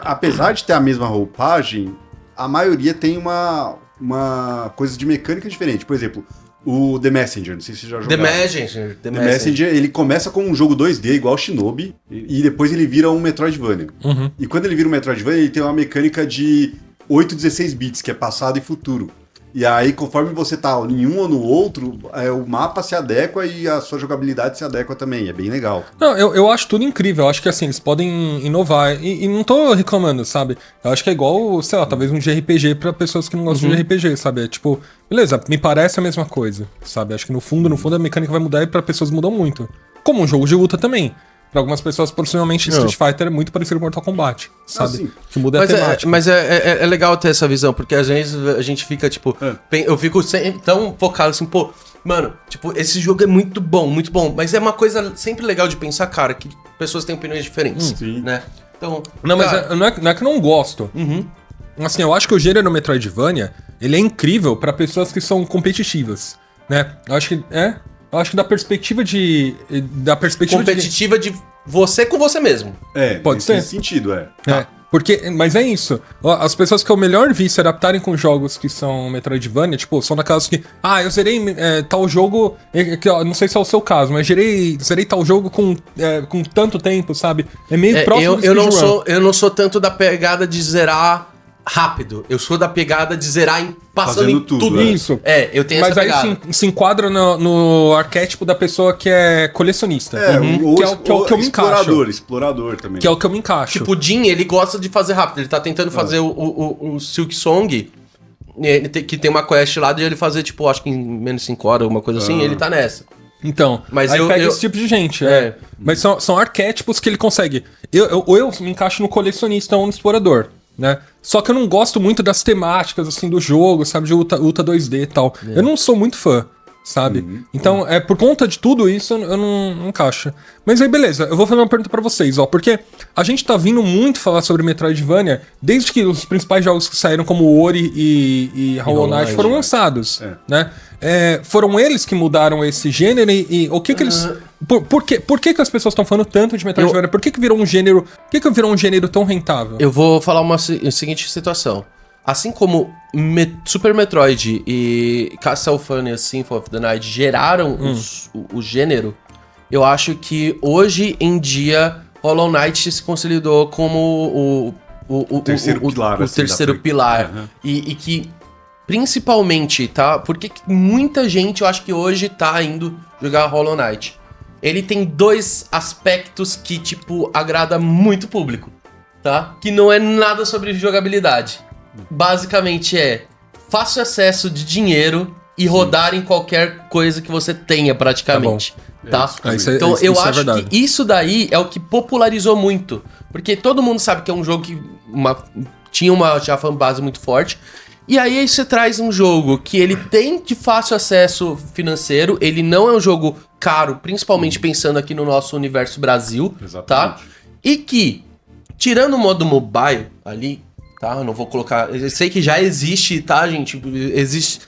Apesar de ter a mesma roupagem, a maioria tem uma coisa de mecânica diferente. Por exemplo... O The Messenger, não sei se você já jogou. The Messenger, ele começa como um jogo 2D, igual Shinobi, e depois ele vira um Metroidvania. E quando ele vira um Metroidvania, ele tem uma mecânica de 8, 16 bits, que é passado e futuro. E aí, conforme você tá em um ou no outro, o mapa se adequa e a sua jogabilidade se adequa também. É bem legal. Não, eu acho tudo incrível. Eu acho que, assim, eles podem inovar. E não tô reclamando, sabe? Eu acho que é igual, sei lá, talvez um JRPG pra pessoas que não gostam de RPG, sabe? É tipo, beleza, me parece a mesma coisa, sabe? Acho que no fundo, a mecânica vai mudar e pra pessoas mudam muito. Como um jogo de luta também. Pra algumas pessoas, possivelmente, Street Fighter é muito parecido com Mortal Kombat, sabe? Que muda a temática. Mas é legal ter essa visão, porque às vezes a gente fica, tipo... Eu fico tão focado assim, pô... Mano, tipo, esse jogo é muito bom, mas é uma coisa sempre legal de pensar, cara, que pessoas têm opiniões diferentes, né? Então... Não, cara... mas não é que eu não gosto. Assim, eu acho que o gênero Metroidvania, ele é incrível pra pessoas que são competitivas, né? Eu acho que da perspectiva de... competitiva de você com você mesmo. Pode ser. Nesse sentido, Mas é isso. As pessoas que eu melhor vi se adaptarem com jogos que são Metroidvania, tipo, são naquelas que... eu zerei tal jogo... não sei se é o seu caso, mas zerei tal jogo com tanto tempo, sabe? É meio próximo do speedrun. Eu não sou tanto da pegada de zerar rápido. Eu sou da pegada de zerar passando em tudo. Isso. Eu tenho essa pegada. Mas aí se enquadra no arquétipo da pessoa que é colecionista. Que é o que eu me encaixo. Explorador também. Que é o que eu me encaixo. Tipo, o Jin, ele gosta de fazer rápido. Ele tá tentando fazer o Silk Song, que tem uma quest lá de ele fazer, tipo, acho que em menos de 5 horas, alguma coisa assim, ele tá nessa. Então, mas aí pega esse tipo de gente. Mas são arquétipos que ele consegue. Eu me encaixo no colecionista ou no explorador. Né? Só que eu não gosto muito das temáticas assim do jogo, sabe, de Ultra 2D e tal. Eu não sou muito fã, sabe? Então, por conta de tudo isso, eu não encaixo. Mas aí, beleza, eu vou fazer uma pergunta pra vocês, porque a gente tá vindo muito falar sobre Metroidvania desde que os principais jogos que saíram, como Ori e Hollow Knight, foram lançados, né? Foram eles que mudaram esse gênero e o que eles... Por que as pessoas estão falando tanto de Metroidvania? Por que virou um gênero... Por que virou um gênero tão rentável? Eu vou falar uma seguinte situação. Assim como Super Metroid e Castlevania Symphony of the Night geraram o gênero, eu acho que hoje em dia Hollow Knight se consolidou como o terceiro pilar. E que, principalmente, tá? Porque muita gente, eu acho que hoje tá indo jogar Hollow Knight. Ele tem 2 aspectos que, tipo, agrada muito o público, tá? Que não é nada sobre jogabilidade. Basicamente fácil acesso de dinheiro e rodar em qualquer coisa que você tenha, praticamente. Tá? Então eu acho que isso daí é o que popularizou muito. Porque todo mundo sabe que é um jogo que tinha uma fanbase muito forte. E aí você traz um jogo que ele tem de fácil acesso financeiro, ele não é um jogo caro, principalmente pensando aqui no nosso universo Brasil, tá? E que, tirando o modo mobile ali, tá? Eu não vou colocar... Eu sei que já existe, tá, gente? Existe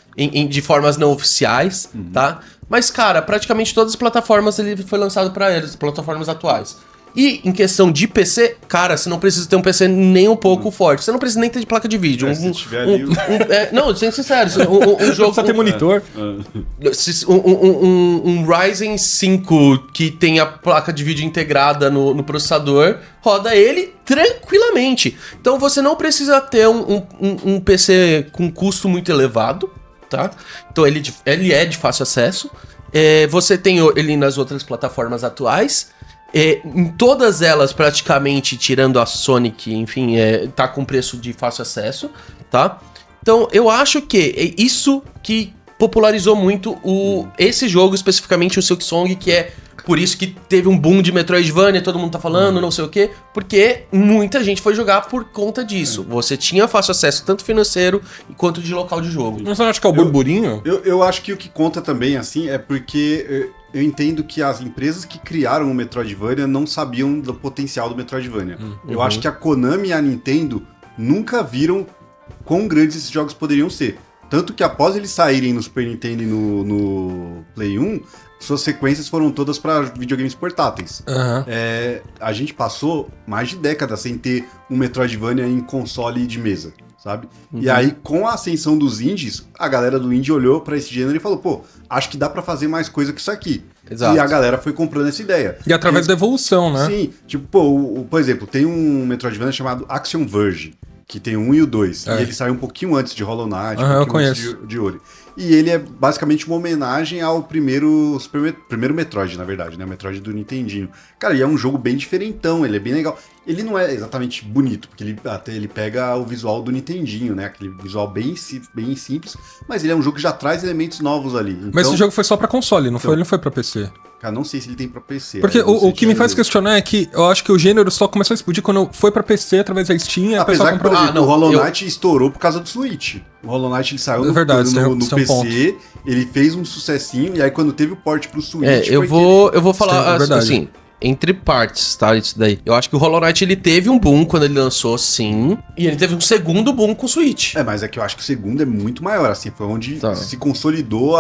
de formas não oficiais, tá? Mas, cara, praticamente todas as plataformas ele foi lançado pra eles, plataformas atuais. E em questão de PC, cara, você não precisa ter um PC nem um pouco forte. Você não precisa nem ter de placa de vídeo. Se tiver ali... não, sendo sincero, um jogo... Só ter monitor. Um Ryzen 5 que tem a placa de vídeo integrada no processador, roda ele tranquilamente. Então você não precisa ter um PC com custo muito elevado, tá? Então ele é de fácil acesso. Você tem ele nas outras plataformas atuais. Em todas elas, praticamente, tirando a Sonic, enfim, tá com preço de fácil acesso, tá? Então, eu acho que é isso que popularizou muito esse jogo, especificamente o Silk Song, que é por isso que teve um boom de Metroidvania, todo mundo tá falando, não sei o quê, porque muita gente foi jogar por conta disso. Você tinha fácil acesso, tanto financeiro quanto de local de jogo. Mas você não acha que é o burburinho? Eu acho que o que conta também, assim, é porque... Eu entendo que as empresas que criaram o Metroidvania não sabiam do potencial do Metroidvania. Eu acho que a Konami e a Nintendo nunca viram quão grandes esses jogos poderiam ser. Tanto que após eles saírem no Super Nintendo e no Play 1, suas sequências foram todas para videogames portáteis. A gente passou mais de décadas sem ter um Metroidvania em console de mesa, sabe? E aí, com a ascensão dos indies, a galera do indie olhou pra esse gênero e falou, pô, acho que dá pra fazer mais coisa que isso aqui. Exato. E a galera foi comprando essa ideia. E através da evolução, né? Sim, tipo, pô, por exemplo, tem um Metroidvania chamado Axiom Verge, que tem o 1 e o 2. E ele saiu um pouquinho antes de Hollow Knight, um pouquinho antes de Ori. E ele é basicamente uma homenagem ao primeiro Metroid, na verdade, né? O Metroid do Nintendinho. Cara, e é um jogo bem diferentão, ele é bem legal. Ele não é exatamente bonito, porque ele pega o visual do Nintendinho, né? Aquele visual bem simples, mas ele é um jogo que já traz elementos novos ali. Então, mas esse jogo foi só pra console, ele não foi pra PC. Cara, não sei se ele tem pra PC. Porque o que me faz questionar é que eu acho que o gênero só começou a explodir quando foi pra PC através da Steam. Apesar que, por exemplo, o Hollow Knight estourou por causa do Switch. O Hollow Knight ele saiu no PC, ele fez um sucessinho, e aí quando teve o port pro Switch... eu vou falar assim, entre partes, tá? Isso daí. Eu acho que o Hollow Knight, ele teve um boom quando ele lançou, sim. E ele teve um segundo boom com o Switch. Mas é que eu acho que o segundo é muito maior, assim. Foi onde se consolidou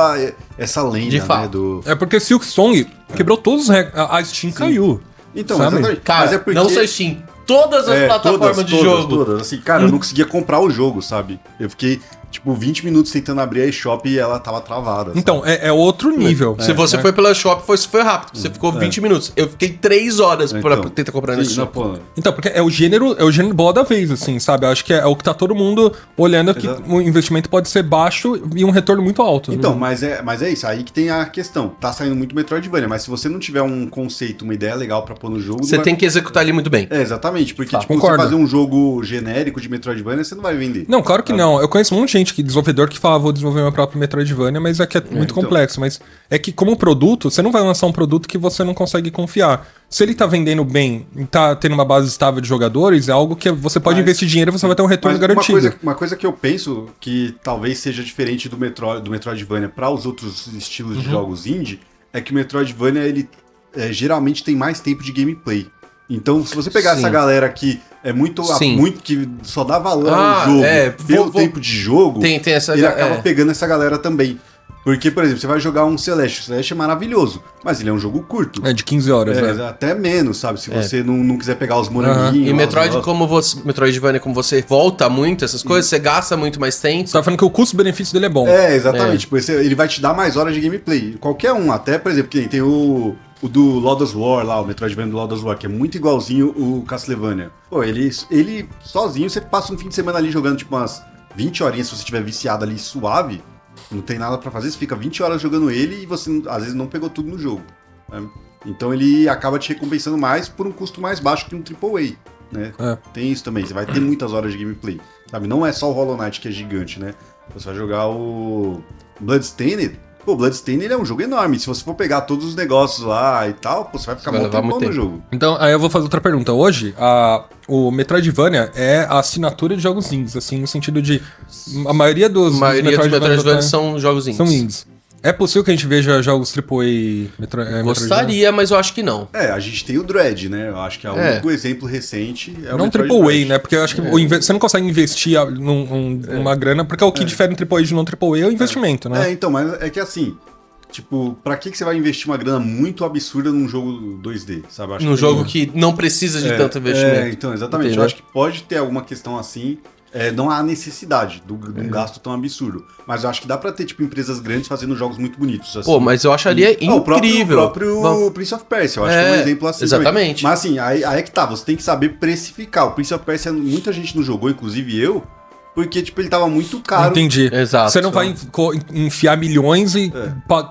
essa lenda, de fato. né? Do... É porque Silksong quebrou todos os recordes. A Steam caiu. Então, sabe? exatamente. Cara, mas é porque... não só Steam. Todas as plataformas de jogo. Todas. Assim, cara, eu não conseguia comprar o jogo, sabe? Eu fiquei, 20 minutos tentando abrir a eShop e ela tava travada. Sabe? Então, é outro nível. Se você foi pela eShop, foi rápido. Você ficou 20 minutos. Eu fiquei 3 horas pra tentar comprar na eShop. Então, porque é o gênero bola da vez, assim, sabe? Eu acho que é o que tá todo mundo olhando que o investimento pode ser baixo e um retorno muito alto. Então, mas é isso, aí que tem a questão. Tá saindo muito Metroidvania, mas se você não tiver um conceito, uma ideia legal pra pôr no jogo... Você tem que executar ali muito bem. Exatamente, porque você fazer um jogo genérico de Metroidvania, você não vai vender. Não, claro que não. Eu conheço um monte de gente, desenvolvedor, que fala, vou desenvolver meu próprio Metroidvania, mas é que é muito complexo. Mas é que como produto, você não vai lançar um produto que você não consegue confiar. Se ele tá vendendo bem e tá tendo uma base estável de jogadores, é algo que você pode investir dinheiro e você vai ter um retorno garantido. Uma coisa que eu penso que talvez seja diferente do Metroidvania para os outros estilos de jogos indie, é que o Metroidvania, ele geralmente tem mais tempo de gameplay. Então, se você pegar essa galera que é muito que só dá valor ao jogo pelo tempo de jogo, ele acaba pegando essa galera também. Porque, por exemplo, você vai jogar um Celeste. O Celeste é maravilhoso, mas ele é um jogo curto. É de 15 horas, né? Até menos, sabe? Se você não quiser pegar os moranguinhos. E Metroidvania, como você volta muito, essas coisas, você gasta muito mais tempo. Você tá falando que o custo-benefício dele é bom. Exatamente. Ele vai te dar mais horas de gameplay. Qualquer um, até, por exemplo, que tem o do Lodoss War lá, o Metroidvania do Lodoss War, que é muito igualzinho o Castlevania. Pô, ele sozinho, você passa um fim de semana ali jogando tipo umas 20 horinhas, se você estiver viciado ali suave, não tem nada pra fazer, você fica 20 horas jogando ele e você às vezes não pegou tudo no jogo. Né? Então ele acaba te recompensando mais por um custo mais baixo que um AAA. Né? Tem isso também, você vai ter muitas horas de gameplay. Sabe? Não é só o Hollow Knight que é gigante, né? Você vai jogar o Bloodstained. Pô, Bloodstained é um jogo enorme. Se você for pegar todos os negócios lá e tal, você vai ficar muito tempo no jogo. Então, aí eu vou fazer outra pergunta. Hoje, o Metroidvania é a assinatura de jogos indies, assim, no sentido de... A maioria dos Metroidvania são jogos indies. São indies. É possível que a gente veja jogos AAA Gostaria, mas eu acho que não. A gente tem o Dread, né? Eu acho que é o único exemplo recente. Não AAA, né? Porque eu acho que você não consegue investir numa grana, porque o que difere um AAA de não AAA é o investimento, né? Então, mas é que assim, tipo, pra que você vai investir uma grana muito absurda num jogo 2D, sabe? Num jogo que não precisa de tanto investimento. Então, exatamente. Entendeu? Eu acho que pode ter alguma questão assim. Não há necessidade de um gasto tão absurdo. Mas eu acho que dá pra ter, tipo, empresas grandes fazendo jogos muito bonitos. Assim. Pô, mas eu acharia incrível. O próprio Prince of Persia, eu acho que é um exemplo assim. Exatamente. Também. Mas assim, aí é que tá, você tem que saber precificar. O Prince of Persia, muita gente não jogou, inclusive eu, porque, tipo, ele tava muito caro. Entendi. Exato. Você não vai enfiar milhões e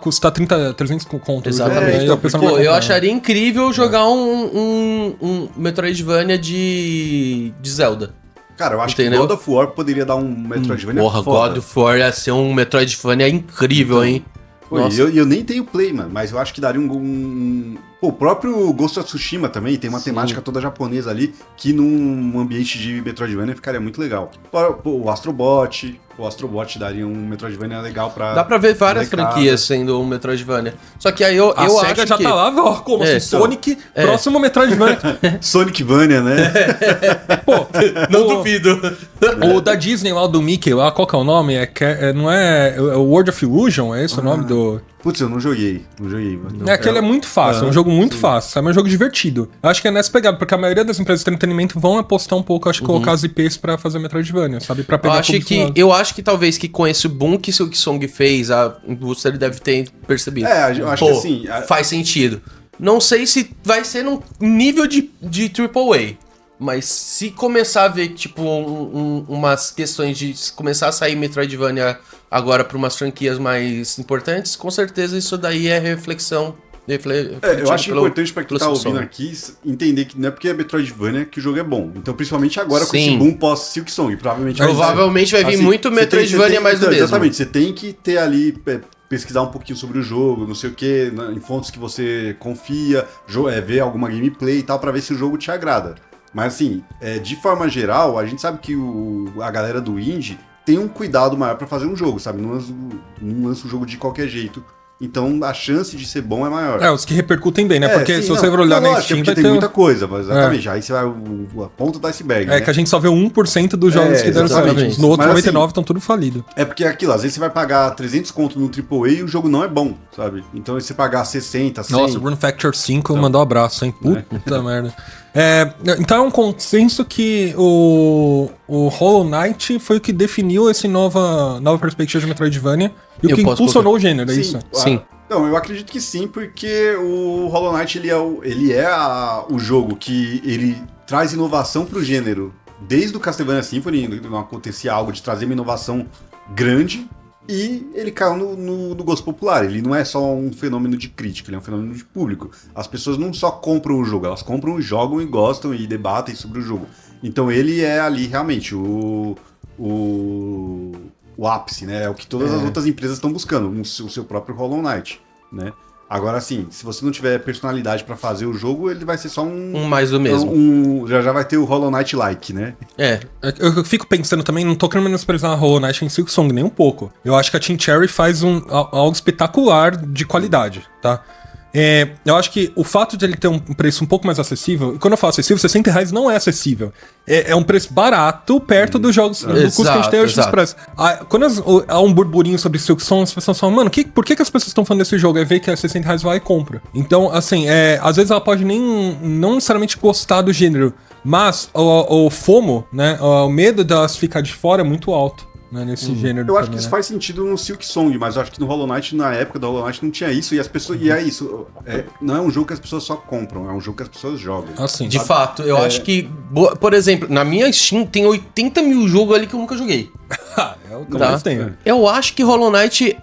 custar 300 conto. Exatamente. Então, eu acharia incrível jogar um Metroidvania de Zelda. Cara, eu acho que God of War poderia dar um Metroidvania foda. God of War ia ser um Metroidvania incrível, hein? Eu nem tenho Play, mano, mas eu acho que daria Pô, o próprio Ghost of Tsushima também tem uma temática toda japonesa ali, que num ambiente de Metroidvania ficaria muito legal. O Astrobot daria um Metroidvania legal pra... Dá pra ver várias franquias sendo um Metroidvania. Só que aí eu acho SEGA já tá lá, ó, como assim, Sonic, próximo Metroidvania. Sonicvania, né? Pô, não duvido. O da Disney lá, do Mickey lá, qual que é o nome? Não é o World of Illusion? É esse o nome do... Putz, eu não joguei. Aquele é muito fácil, é um jogo muito fácil, sabe? É um jogo divertido. Eu acho que é nessa pegada, porque a maioria das empresas de entretenimento vão apostar um pouco, acho que colocar as IPs pra fazer Metroidvania, sabe? Pra pegar eu acho que talvez que com esse boom que o Song fez, a indústria deve ter percebido. Eu acho que assim... Faz sentido. Não sei se vai ser num nível de AAA. Mas se começar a ver, tipo, umas questões de começar a sair Metroidvania agora para umas franquias mais importantes, com certeza isso daí é reflexão. Eu acho importante pra quem tá ouvindo aqui entender que não é porque é Metroidvania que o jogo é bom. Então, principalmente agora com esse boom pós-Silksong, provavelmente vai vir muito Metroidvania mais do mesmo. Exatamente, você tem que ter ali... pesquisar um pouquinho sobre o jogo, não sei o que, em fontes que você confia, ver alguma gameplay e tal, pra ver se o jogo te agrada. Mas assim, de forma geral, a gente sabe que a galera do indie tem um cuidado maior pra fazer um jogo, sabe? Não lança o jogo de qualquer jeito então a chance de ser bom é maior. Os que repercutem bem, né? Porque sim, se você for olhar na Steam, vai ter muita coisa, mas exatamente, aí você vai a ponta do iceberg, né? Que a gente só vê 1% dos jogos que deram certo. No outro, 99 estão tudo falido. É porque aquilo, às vezes você vai pagar 300 conto no AAA e o jogo não é bom, sabe? Então você pagar 60, 100... Nossa, o Rune Factor 5 mandou um abraço, hein? Puta merda. Então é um consenso que o Hollow Knight foi o que definiu essa nova perspectiva de Metroidvania e o que impulsionou o gênero, é isso? Sim. Não, eu acredito que sim, porque o Hollow Knight ele é o jogo que ele traz inovação pro gênero. Desde o Castlevania Symphony não acontecia algo de trazer uma inovação grande e ele caiu no gosto popular. Ele não é só um fenômeno de crítica, ele é um fenômeno de público. As pessoas não só compram o jogo, elas compram, jogam e gostam e debatem sobre o jogo. Então ele é ali realmente o ápice, né? É o que todas as outras empresas estão buscando, o seu próprio Hollow Knight, né? Agora, assim, se você não tiver personalidade pra fazer o jogo, ele vai ser só um mais do mesmo. Já vai ter o Hollow Knight-like, né? Eu fico pensando também, não tô querendo menosprezar a Hollow Knight em Silk Song nem um pouco. Eu acho que a Team Cherry faz algo espetacular de qualidade, tá? Eu acho que o fato de ele ter um preço um pouco mais acessível, e quando eu falo acessível, R$60 não é acessível. É um preço barato perto dos jogos do custo que a gente tem hoje no Express. Quando há um burburinho sobre Silk Song, as pessoas falam, mano, por que as pessoas estão falando desse jogo? Aí vê que é R$60, vai e compra. Então, assim, às vezes ela pode não necessariamente gostar do gênero, mas o FOMO, né, o medo delas ficar de fora é muito alto. Né, nesse gênero. Eu acho que isso faz sentido no Silk Song, mas eu acho que no Hollow Knight, na época do Hollow Knight, não tinha isso, e as pessoas. E é isso. Não é um jogo que as pessoas só compram, é um jogo que as pessoas jogam. Assim, de fato, eu acho que, por exemplo, na minha Steam tem 80 mil jogos ali que eu nunca joguei. É o que eu mais tenho. Eu acho que Hollow Knight,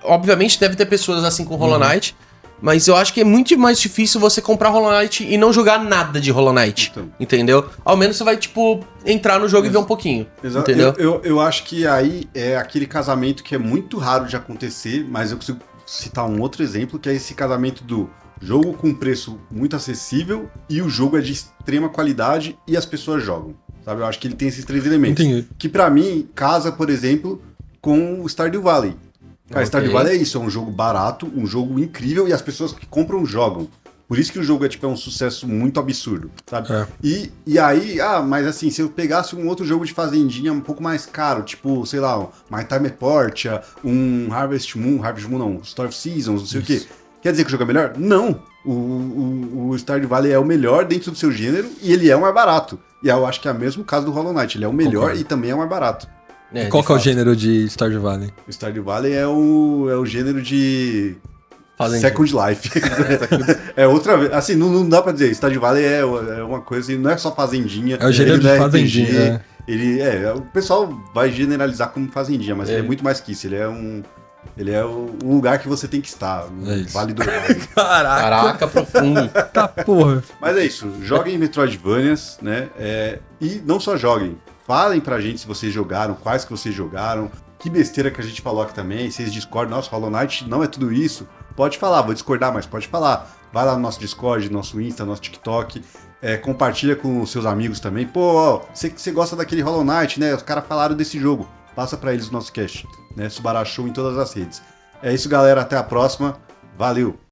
obviamente deve ter pessoas assim com Hollow Knight, mas eu acho que é muito mais difícil você comprar Hollow Knight e não jogar nada de Hollow Knight, entendeu? Ao menos você vai, tipo, entrar no jogo e ver um pouquinho, entendeu? Eu acho que aí é aquele casamento que é muito raro de acontecer, mas eu consigo citar um outro exemplo, que é esse casamento do jogo com preço muito acessível e o jogo é de extrema qualidade e as pessoas jogam, sabe? Eu acho que ele tem esses três elementos. Entendi. Que pra mim casa, por exemplo, com o Stardew Valley. Cara, Stardew Valley é isso, é um jogo barato, um jogo incrível e as pessoas que compram jogam. Por isso que o jogo é um sucesso muito absurdo, sabe? E aí, mas assim, se eu pegasse um outro jogo de fazendinha um pouco mais caro, tipo, sei lá, um My Time at Portia, um Harvest Moon não, Story of Seasons, não sei o quê. Quer dizer que o jogo é melhor? Não! O Stardew Valley é o melhor dentro do seu gênero e ele é o mais barato. E eu acho que é o mesmo caso do Hollow Knight, ele é o melhor e também é o mais barato. Qual que é o gênero de Stardew Valley? O Stardew Valley é o gênero de Second Life. É outra vez. Assim, não dá pra dizer. Stardew Valley é uma coisa, não é só fazendinha. É o gênero de fazendinha. O pessoal vai generalizar como fazendinha, mas ele é muito mais que isso. Ele é um lugar que você tem que estar. Vale do Vale. Caraca, profundo. Tá porra. Mas é isso. Joguem Metroidvanias, né? E não só joguem. Falem pra gente se vocês jogaram, quais que vocês jogaram, que besteira que a gente falou aqui também, vocês discordam, nossa, Hollow Knight não é tudo isso, pode falar, vou discordar, mas pode falar. Vai lá no nosso Discord, nosso Insta, nosso TikTok, compartilha com os seus amigos também. Pô, você gosta daquele Hollow Knight, né? Os caras falaram desse jogo, passa pra eles o nosso cast, né? Subará Show em todas as redes. É isso, galera, até a próxima, valeu!